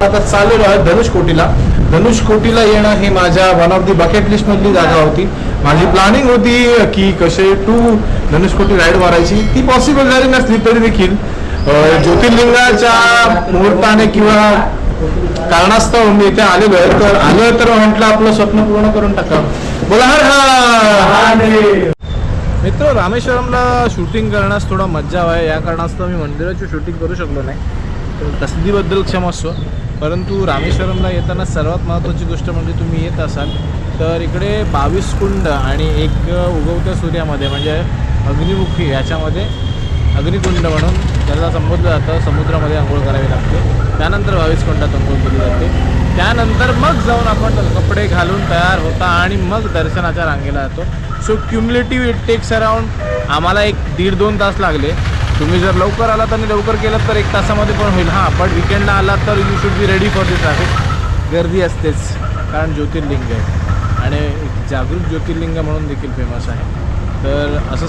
आता चाललेलो आहे धनुषकोटीला येणं हे माझ्या one of the bucket list मधली जागा होती. माझी प्लॅनिंग होती की कसे टू धनुषकोटी राईड मारायची. ती पॉसिबल झाली नसली तरी देखील ज्योतिर्लिंगाच्या मुहूर्ताने किंवा कारणास्तव मी इथे आलेलो आहे. तर म्हटलं आपलं स्वप्न पूर्ण करून टाका. बोला हर हर. मित्र, रामेश्वरमला शूटिंग करण्यास थोडा मज्जा आहे. या कारणास्तव मी मंदिराची शूटिंग करू शकलो नाही, तसदीबद्दल क्षमस्व. परंतु रामेश्वरमला येताना सर्वात महत्त्वाची गोष्ट म्हणजे तुम्ही येत असाल तर इकडे 22 कुंड आणि एक उगवत्या सूर्यामध्ये म्हणजे अग्निमुखी याच्यामध्ये अग्निकुंड म्हणून त्याला संबोधलं जातं. समुद्रामध्ये आंघोळ करावी लागते. त्यानंतर 22 कुंडात आंघोळ केली जाते. त्यानंतर मग जाऊन आपण कपडे घालून तयार होता आणि मग दर्शनाच्या रांगेला जातो. So cumulative it takes around आम्हाला 1-1.5-2 तास लागले. तुम्ही जर लवकर आलात आणि लवकर केलं तर 1 तासामध्ये पण होईल. हां, पण विकेंडला आलात तर you should be ready for the traffic. गर्दी असतेच, कारण ज्योतिर्लिंग आहे आणि एक जागृत ज्योतिर्लिंग म्हणून देखील फेमस आहे. तर असं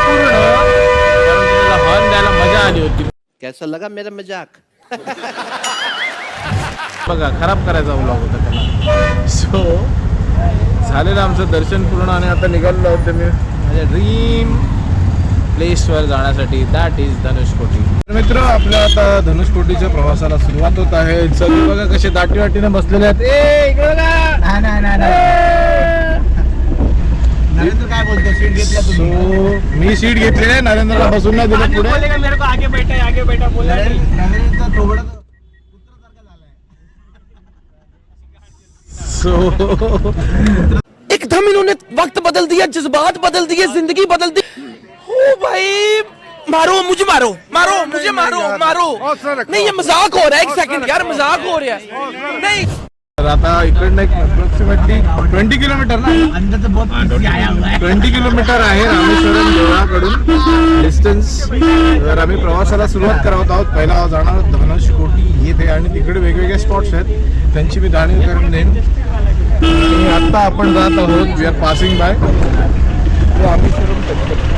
पूर्ण हॉर्न द्यायला मजा आली होती. कैसा लगा मेरा मजाक? बघा, खराब करायचा व्लॉग होता त्याला. सो झालेलं आमचं दर्शन पूर्ण आणि आता निघालेलो होते मी माझ्या ड्रीम प्लेसवर जाण्यासाठी, दॅट इज धनुषकोटी. मित्र, आपल्या आता धनुषकोटीच्या प्रवासाला सुरुवात होत आहे. सगळे बघा कसे दाटीवाटीने बसलेले आहेत. नरेंद्र काय बोलतो? सीट घेतला तुम्ही? मी सीट घेतलेली आहे. नरेंद्रला बसून नाही दिलं पुढे. मेरे को आगे बैठा बोला. नरेंद्र थोबडा पुत्रासारखा झालाय. एकदम इन्होंने वक्त बदल दिया, जज्बात बदल दिए, जिंदगी बदल दी. ओ भाई, मारो मुझे, मारो मुझे, मारो. नहीं, ये मजाक हो रहा है. 1 सेकंड यार, मजाक हो रहा है. नहीं, तर आता इकडनं एक अप्रॉक्सिमेटली 20 किलोमीटर ना, अंदर से बहुत आया हुआ है. 20 किलोमीटर आहे रामेश्वरम देवळाकडून डिस्टन्स. तर आम्ही प्रवासाला सुरुवात करत आहोत. पहिला जाणार धनुषकोटी येथे आणि तिकडे वेगवेगळे स्पॉट्स आहेत, त्यांची मी जाणीव करून देईन. आता आपण जात आहोत, we are passing by Rameswaram temple.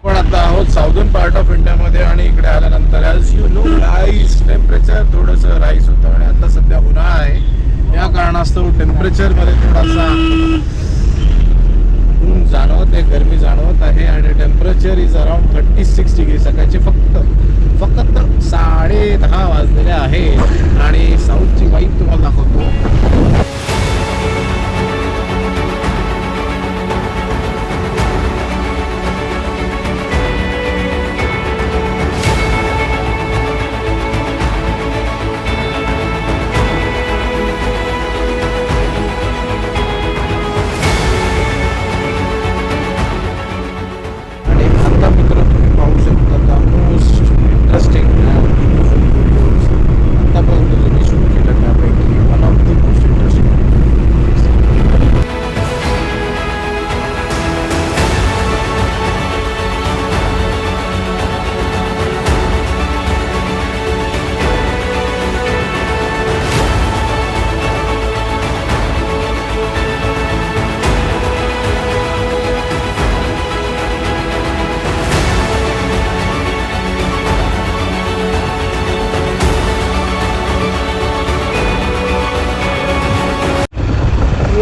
पण आता आहोत साऊदर्न पार्ट ऑफ इंडियामध्ये आणि इकडे आल्यानंतर as you know guys temperature थोडंसं राईस होतं आणि आता सध्या उन्हाळा आहे. या कारणास्तव टेम्परेचरमध्ये थोडासा ऊन जाणवत आहे, गरमी जाणवत आहे आणि टेम्परेचर इज अराउंड 36 डिग्री. सकाळचे फक्त 10:30 वाजलेले आहे आणि साऊथची वाईब तुम्हाला दाखवतो.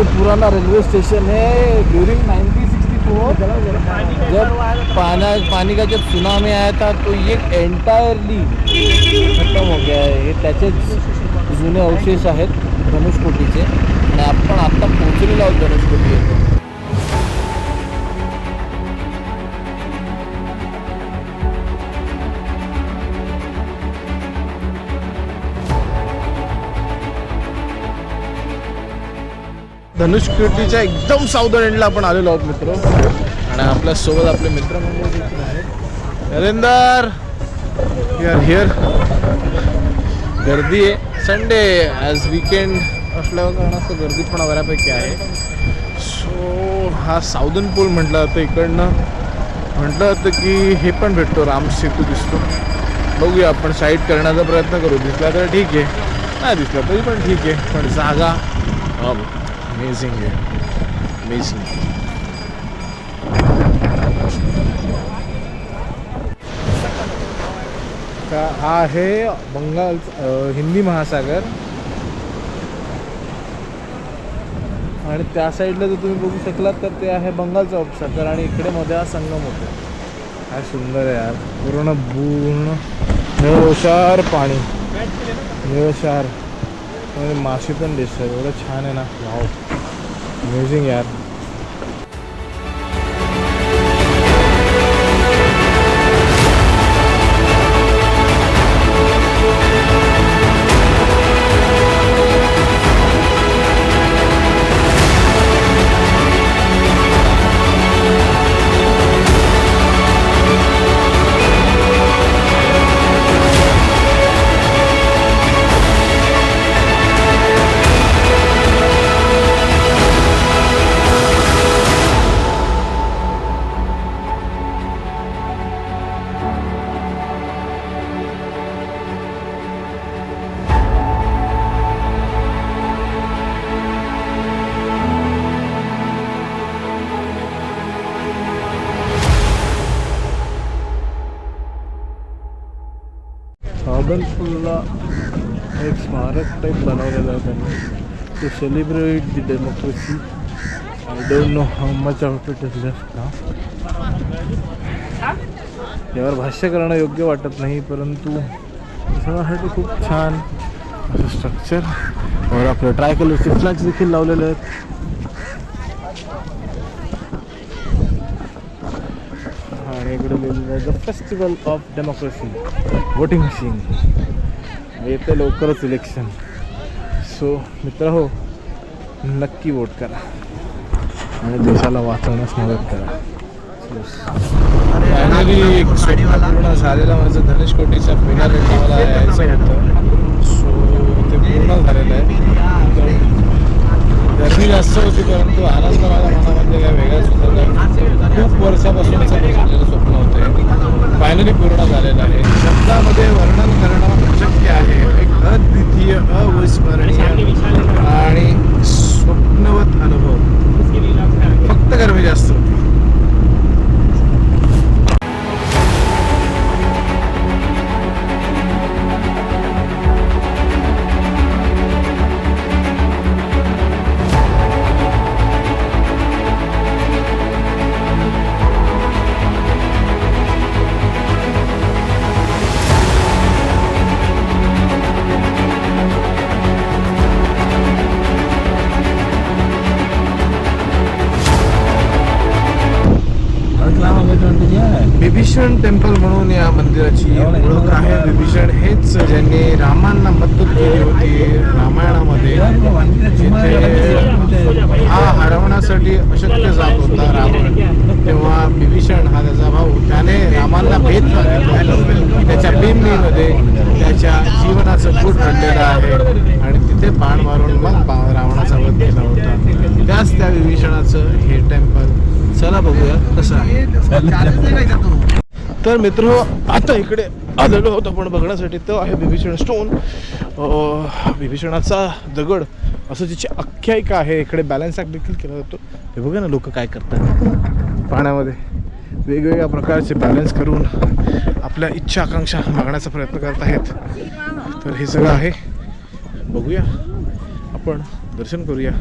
पुराना रेलवे स्टेशन है. ड्यूरिंग 1964 जब पानी का जब सुनामी आया था तो ये एंटायरली खत्म हो गया है. हे त्याचेच जुने अवशेष आहेत धनुषकोटीचे आणि आपण आता पोहोचलेलो आहोत धनुषकोटी येथे. धनुषकोटीच्या एकदम साऊदर्न एंडला आपण आलेलो आहोत मित्र आणि आपल्या सोबत आपले मित्रमंडळ देखील आहेत. Narender, we are here. गर्दी आहे, संडे ॲज वीकेंड असल्या कारणास्तव गर्दी पण बऱ्यापैकी आहे. सो हा साऊदर्न पूल म्हटलं जातं. इकडनं म्हटलं जातं की हे पण भेटतो, राम सेतू दिसतो. बघूया आपण साईड करण्याचा प्रयत्न करू. दिसला तर ठीक आहे, नाही दिसला तरी पण ठीक आहे. पण जागा अमेझिंग आहे, अमेझिंग. हा आहे बंगाल हिंदी महासागर आणि त्या साईडला जर तुम्ही बघू शकलात तर ते आहे बंगालचा उपसागर आणि इकडे मध्ये हा संगम होतो. काय सुंदर आहे यार, पूर्ण निळशार पाणी, निळशार मासे पण दिसतात. एवढं छान आहे ना, वाव, अमेझिंग यार. भागलपूरला एक स्मारक टाईप बनवलेलं आहे त्यांनी, to celebrate the democracy. I don't know how much of it is left now. यावर भाष्य करणं योग्य वाटत नाही, परंतु सगळ्यासाठी खूप छान असं स्ट्रक्चर. वर आपलं ट्राय कलरचे फ्लॅग्स देखील लावलेले आहेत. आणि इकडे लिहिलेलं आहे the festival of democracy, voting machine. येते लवकरच इलेक्शन, सो मित्र हो, नक्की वोट करा आणि देशाला वाचवण्यास मदत करा. फायनली एक स्वप्न पूर्ण झालेलं माझं धनुषकोटीच्या फिनालेला मला यायचं होतं, सो ते पूर्ण झालेलं आहे. गर्दी जास्त होती परंतु आनंद माझ्या मनामध्ये काय वेगळाच होता. खूप वर्षापासूनचं झालेलं स्वप्न होतं, फायनली पूर्ण झालेलं आहे. शब्दामध्ये वर्णन करणं अशक्य आहे. एक अद्वितीय, अविस्मरणीय आणि स्वप्नवत अनुभव. फक्त गरमी जास्त होती. विभीषण टेम्पल म्हणून या मंदिराची ओळख आहे. विभीषण हेच ज्यांनी रामांना मदत केली होती रामायणामध्ये, जिथे हा हरवण्यासाठी अशक्य जात होता रावण, तेव्हा विभीषण हा त्याचा भाऊ, त्याने रामांना भेट मागितला. त्याच्या बिंबीमध्ये त्याच्या जीवनाचं कूट घडलेलं आहे आणि तिथे बाण मारून मग रावणाचा वध केला होता. त्याच त्या विभीषणाचं हे टेम्पल. चला बघूया कसं आहे. तर मित्र, आता इकडे आलेलो होतो आपण बघण्यासाठी. तो आहे विभीषण स्टोन, विभीषणाचा दगड, असं जिची आख्यायिका आहे. इकडे बॅलन्स ॲक्ट देखील केला जातो. हे बघा ना, लोक काय करतात पाण्यामध्ये, वेगवेगळ्या प्रकारचे बॅलन्स करून आपल्या इच्छा आकांक्षा मागण्याचा प्रयत्न करत आहेत. तर हे सगळं आहे, बघूया आपण, दर्शन करूया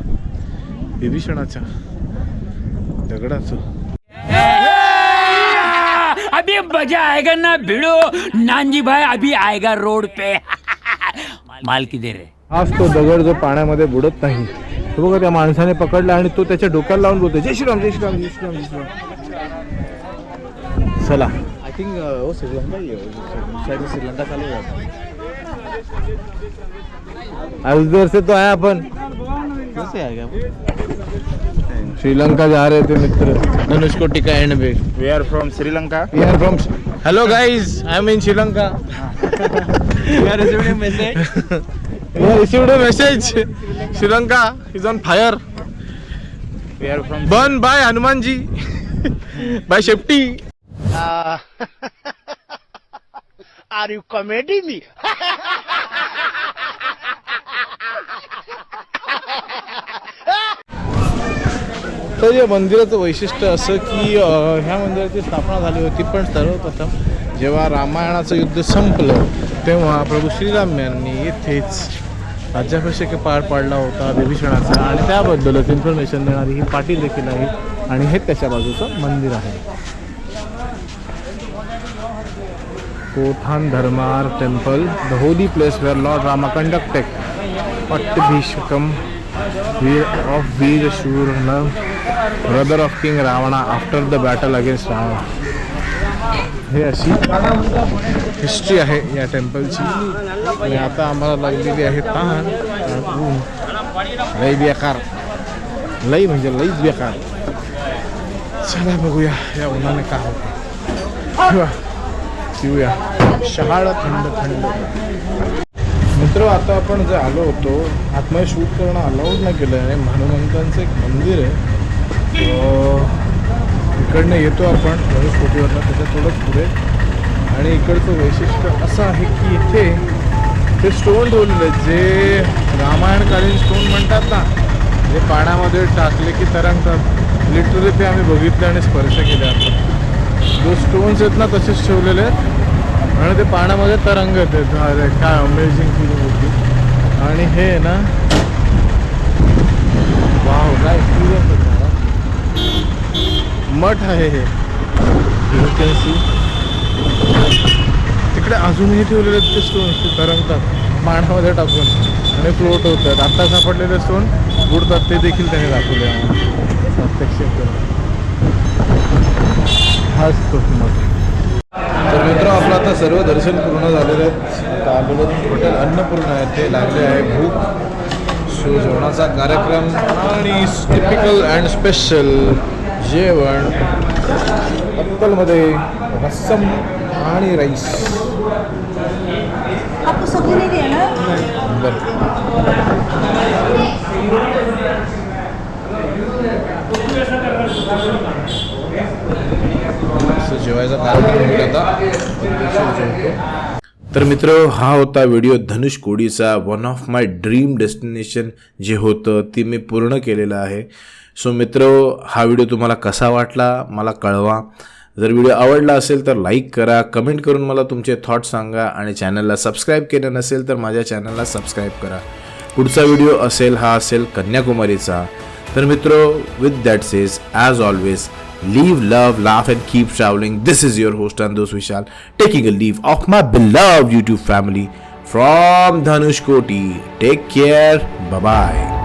विभीषणाच्या दगडाचं. अभी मजा आएगा ना भिड़ो. नानजी भाई अभी आएगा रोड पे. माल किधर है? हाच तो दगड जो पाण्यामध्ये बुडत नाही. तो बघा, त्या माणसाने पकडला आणि तो त्याच्या डोक्याला लावून बोलतो जय श्रीराम, जय श्रीराम, जय श्रीराम, जय श्रीराम. चला, आय थिंक श्रीलंका, श्रीलंका चालू है. उधर से तो आया अपन, कैसे आ गया? श्रीलंका जा रहे थे मित्र, धनुषकोटी का एंड पे. We are from Sri Lanka. We are from, hello guys, I am in Sri Lanka. We are receiving message. We have received a message. Sri Lanka is on fire. We are from Burned by Hanumanji. By Shepti. Are you comedy me? तर या मंदिराचं वैशिष्ट्य असं की ह्या मंदिराची स्थापना झाली होती, पण सर्वप्रथम जेव्हा रामायणाचं युद्ध संपलं तेव्हा प्रभू श्रीराम यांनी येथेच राज्याभिषेक पार पाडला होता विभीषणाचा, आणि त्याबद्दलच इन्फॉर्मेशन देणारी ही पाटील देखील आहे, आणि हे त्याच्या बाजूचं मंदिर आहे. Kothandarama temple, the holy place where Lord Rama conducted pattabhishekam of Veer Shurna, brother of King Ravana after the battle against Ravana. हे अशी हिस्ट्री आहे या टेम्पलची. आणि आता आम्हाला लागलेली आहे तहान, लई बेकार, लई म्हणजे लईच बेकार. चला बघूया या उन्हाने काय होतं, पिऊया शहाळ थंड थंड. मित्र, आता आपण जे आलो होतो आतमध्ये शूट करणं अलाउड नाही केलं आहे. हनुमंतांचं एक मंदिर आहे, इकडनं येतो आपण धनुषकोटीवरनं, त्याच्या थोडंच पुढे. आणि इकडचं वैशिष्ट्य असं आहे की इथे ते स्टोन ठेवलेले जे रामायणकालीन स्टोन म्हणतात ना, जे पाण्यामध्ये टाकले की तरंगतात. लिटरली ते आम्ही बघितले आणि स्पर्श केले. आपण जो स्टोन्स आहेत ना तसेच ठेवलेले आहेत, आणि ते पाण्यामध्ये तरंगत आहेत. काय अमेझिंग फिलिंग होती. आणि हे ना वाव, काय मठ आहे हे. यू कॅन सी तिकडे अजूनही ठेवलेले आहेत ते स्टोन्स, ते तरंगतात पाण्यामध्ये टाकून आणि फ्लोट होतात. आत्ता सापडलेले स्टोन बुडतात, ते देखील त्याने दाखवले प्रत्यक्ष. हाच तो मठ. तर मित्र, आपलं आता सर्व दर्शन पूर्ण झालेलं आहे. आता आलेलो हॉटेल अन्नपूर्णा आहे, ते लागले आहे भूक. सो जेवणाचा कार्यक्रम आणि टिपिकल अँड स्पेशल जेवण. अक्कलमध्ये रस्सम आणि राईस. जेवायचा कार्यक्रम. तर मित्र, हा होता व्हिडिओ धनुषकोडीचा. One of my dream destination जे होतं ते मी पूर्ण केलेलं आहे. सो मित्र, हा व्हिडिओ तुम्हाला कसा वाटला मला कळवा. जर व्हिडिओ आवडला असेल तर लाईक करा, कमेंट करून मला तुमचे थॉट्स सांगा, आणि चॅनलला सबस्क्राईब केलं नसेल तर माझ्या चॅनलला सबस्क्राईब करा. पुढचा व्हिडिओ असेल कन्याकुमारीचा. तर मित्र, with that says, as always, leave, love, laugh and keep traveling. This is your host Andosh Vishal, taking a leave of my beloved YouTube family from Dhanushkoti. Take care. Bye bye.